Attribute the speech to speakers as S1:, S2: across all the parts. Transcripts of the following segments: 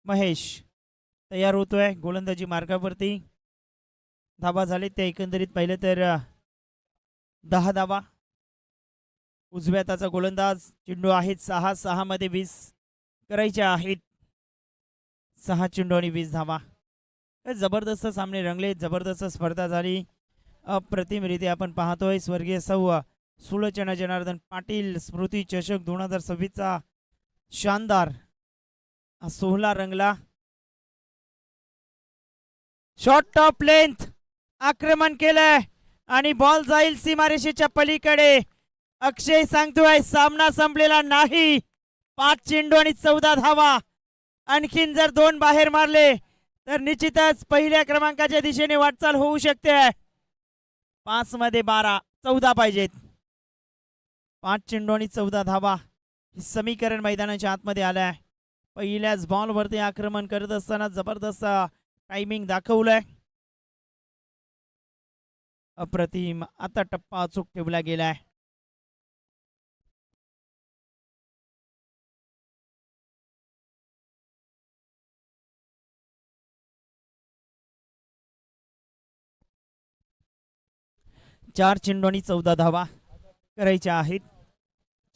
S1: महेश तयार होतोय गोलंदाजी मार्गावरती. धाबा झाले ते एकंदरीत पाहिलं तर 10 धाबा. उजव्या हाताचा गोलंदाज. चेंडू आहेत 6 मध्ये 20 करायच्या आहेत. 6 चेंडू आणि 20 धावा. जबरदस्त सामने रंगले, जबरदस्त स्पर्धा झाली. अप्रतिमरित्या आपण पाहतोय स्वर्गीय सौ सुलोचना जनार्दन पाटील स्मृती चषक 2026 चा शानदार सोहळा रंगला. शॉर्ट टॉप लेंथ आक्रमण केलंय आणि बॉल जाईल सीमारेषेच्या पलीकडे. अक्षय सांगतोय सामना संपलेला नाही. 5 चेंडू आणि 14 धावा. आणखीन जर 2 बाहेर मारले तर निश्चितच पहिल्या क्रमांकाच्या दिशेने वाटचाल होऊ शकते. 5 मध्ये 12 14 पाहिजेत. 5 चेंडू आणि 14 धावा हे समीकरण मैदानाच्या आतमध्ये आलंय. पहिल्याच बॉलवरती आक्रमण करत असताना जबरदस्त टायमिंग दाखवलंय. अप्रतिम. आता टप्पा अचूक ठेवला गेलाय. चार चेंडू आणि 14 धावा करायच्या आहेत.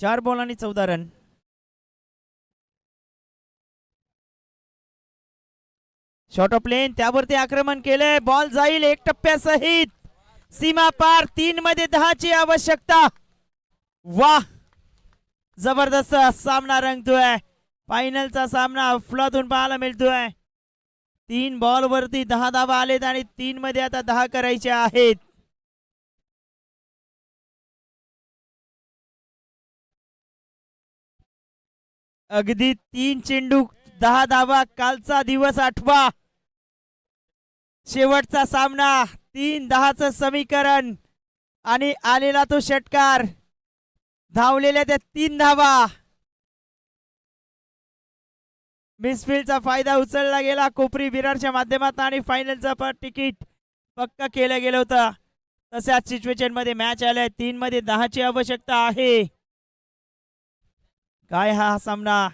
S1: 4 बॉल आणि 14 रन. शॉर्ट ऑफ लेन त्यावरती आक्रमण केलंय. बॉल जाईल एक टप्प्यासहित सीमा पार. 3 मध्ये 10 ची आवश्यकता. वाह जबरदस्त सामना रंगतोय. फायनलचा सामना अफलातून पाहायला मिळतोय. 3 बॉल वरती 10 धावा आलेत आणि 3 मध्ये आता 10 करायच्या आहेत. अगदी 3 चेंडू 10 धावा. कालचा दिवस आठवा. शेवटचा सामना 3-10चं समीकरण आणि आलेला तो षटकार. धावलेल्या त्या 3 धावा. मिसफील्डचा फायदा उचलला गेला कोपरी विरारच्या माध्यमातून आणि फायनलचं तिकीट पक्का केलं गेलं होतं. तशाच सिच्युएशन मध्ये मॅच आलाय. 3 मध्ये 10 ची आवश्यकता आहे. काय हा सामना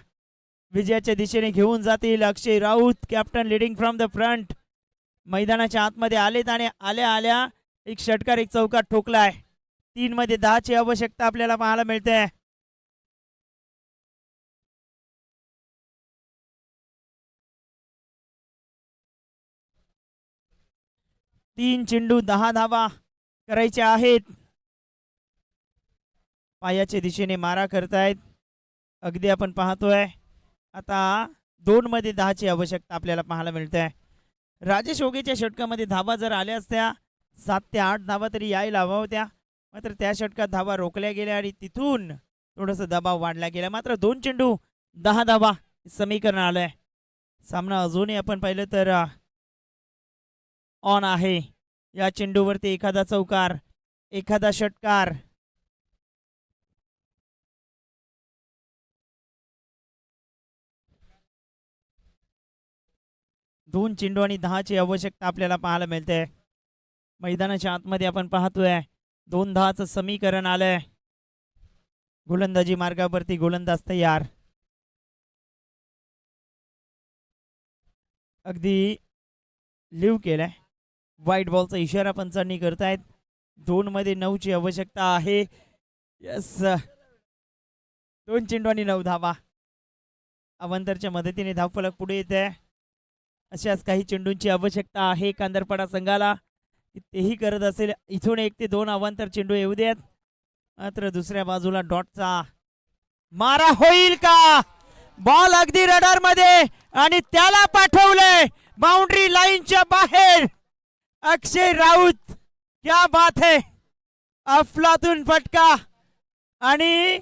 S1: विजयाच्या दिशेने घेऊन जातील. Akshay Raut captain leading from the front मैदानाच्या आतमध्ये आलेत आणि आल्या आल्या एक षटकार एक चौकार ठोकलाय. 3 मध्ये 10 ची आवश्यकता आपल्याला पाहायला मिळते. तीन चेंडू 10 धावा करायच्या आहेत. पायाच्या दिशेने मारा करतायत. अगदी आपण पाहतोय आता 2 मध्ये 10 ची आवश्यकता आपल्याला पाहायला मिळते. राजेश ओगेच्या षटकामध्ये धावा जर आल्या असत्या 7 ते 8 धावा तरी यायला हव्या होत्या. मात्र त्या षटकात धावा रोखल्या गेल्या आणि तिथून थोडस दबाव वाढला गेला. मात्र 2 चेंडू 10 धावा समीकरण आलंय. सामना अजूनही आपण पाहिलं तर ऑन आहे. या चेंडूवरती एखादा चौकार एखादा षटकार. दोन चेंडू आणि 10 ची आवश्यकता आपल्याला पाहायला मिळते. मैदानाच्या आतमध्ये आपण पाहतोय 2-10चं समीकरण आलंय. गोलंदाजी मार्गावरती गोलंदाज तयार. अगदी लिव्ह केलाय. व्हाईट बॉलचा इशारा पंचांनी करतायत. 2 मध्ये 9 ची आवश्यकता आहे. यस 2 चेंडू आणि 9 धावा. अवंतरच्या मदतीने धावफलक पुढे येत आहे. अशाच काही चेंडूंची आवश्यकता आहे कांदरपाडा संघाला. तेही करत असेल. इथून 1 ते 2 अवांतर चेंडू येऊ देत. मात्र दुसऱ्या बाजूला डॉटचा मारा होईल का. बॉल अगदी रडार मध्ये आणि त्याला पाठवलंय बाउंड्री लाईनच्या बाहेर. अक्षय राऊत क्या बात है. अफलातून फटका आणि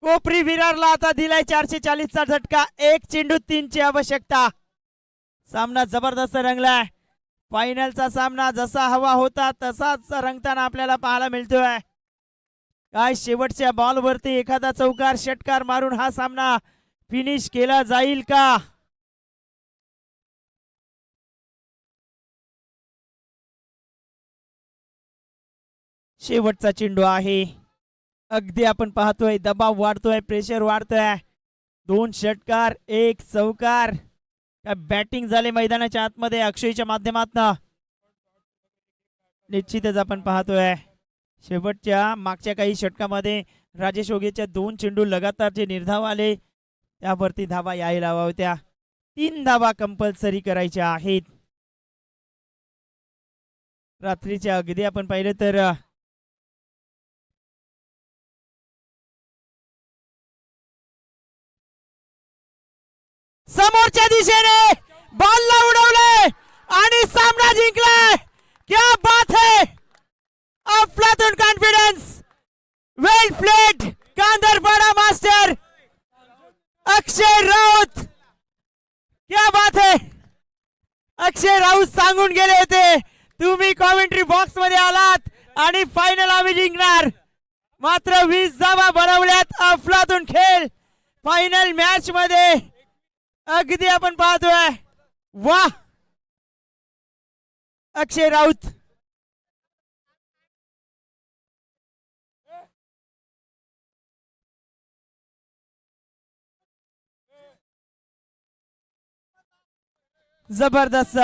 S1: कोपरी विरारला आता दिलाय 440 चा झटका. 1 चेंडू 3 ची आवश्यकता. सामना जबरदस्त रंगलाय. फायनलचा सामना जसा हवा होता तसाच रंगताना आपल्याला पाहायला मिळतोय. काय शेवटच्या बॉलवरती एखादा चौकार षटकार मारून हा सामना फिनिश केला जाईल का. शेवटचा चेंडू आहे. अगदी आपण पाहतोय दबाव वाढतोय, प्रेशर वाढतोय. 2 षटकार 1 चौकार. काय बॅटिंग झाले मैदानाच्या आतमध्ये अक्षयच्या माध्यमातून. निश्चितच आपण पाहतोय शेवटच्या मागच्या काही षटकामध्ये राजेश ओगेच्या 2 चेंडू लगातार जे निर्धाव आले त्यावरती धावा यायला हव्या होत्या. 3 धावा कंपल्सरी करायच्या आहेत. रात्रीच्या अगदी आपण पाहिलं तर समोरच्या दिशेने बॉलला उडवले आणि सामना जिंकलाय. क्या बात है, अफलातून कॉन्फिडन्स, वेल प्लेड गांधरपाडा मास्टर अक्षय राऊत. क्या बात है, अक्षय राऊत सांगून गेले होते तुम्ही कॉमेंट्री बॉक्स मध्ये आलात आणि फायनल आम्ही जिंकणार. मात्र 20 धावा बनवल्यात. अफलातून खेळ फायनल मॅच मध्ये अगदी आपण पाहतोय. वाह अक्षय राऊत. जबरदस्त.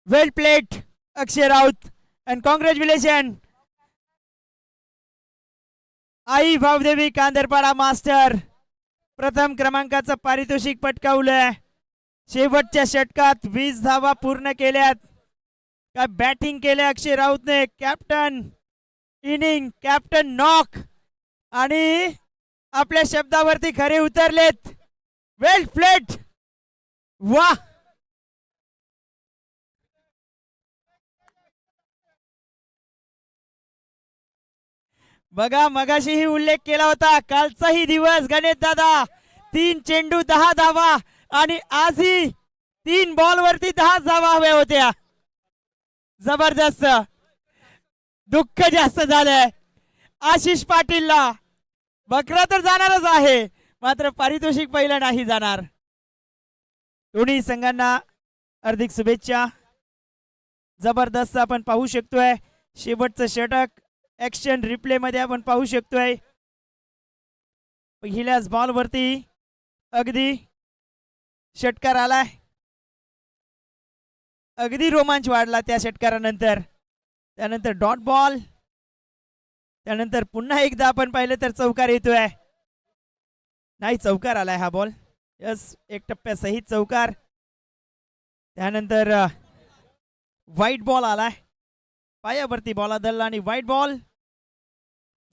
S1: Well played Akshay Raut and congratulation. Aai Bhavdevi Kandarpada master प्रथम क्रमांकाचं पारितोषिक पटकावलंय. शेवटच्या षटकात 20 धावा पूर्ण केल्यात. काय बॅटिंग केले अक्षय राऊतने. कॅप्टन इनिंग, कॅप्टन नॉक आणि आपल्या शब्दावरती खरे उतरलेत. वेल प्लेड. वाह बघा मगाशीही उल्लेख केला होता कालचाही दिवस गणेश दादा 3 चेंडू 10 धावा आणि आजही 3 बॉल वरती 10 धावा हव्या होत्या. जबरदस्त. दुःख जास्त झालंय आशिष पाटीलला. बकरा तर जाणारच आहे मात्र पारितोषिक पहिलं नाही जाणार. दोन्ही संघांना हार्दिक शुभेच्छा. जबरदस्त आपण पाहू शकतोय शेवटचं षटक ऍक्शन रिप्ले मध्ये आपण पाहू शकतोय. पहिल्याच बॉल वरती अगदी षटकार आलाय. अगदी रोमांच वाढला त्या षटकारानंतर. त्यानंतर डॉट बॉल, त्यानंतर पुन्हा एकदा आपण पाहिलं तर चौकार येतोय. नाही चौकार आलाय हा बॉल. यस एक टप्प्यासहित चौकार. त्यानंतर व्हाईट बॉल आलाय. पायावरती बॉल आदळला आणि व्हाईट बॉल.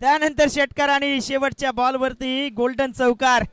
S1: त्यानंतर षटकार आणि शेवटच्या बॉल वरती गोल्डन चौकार.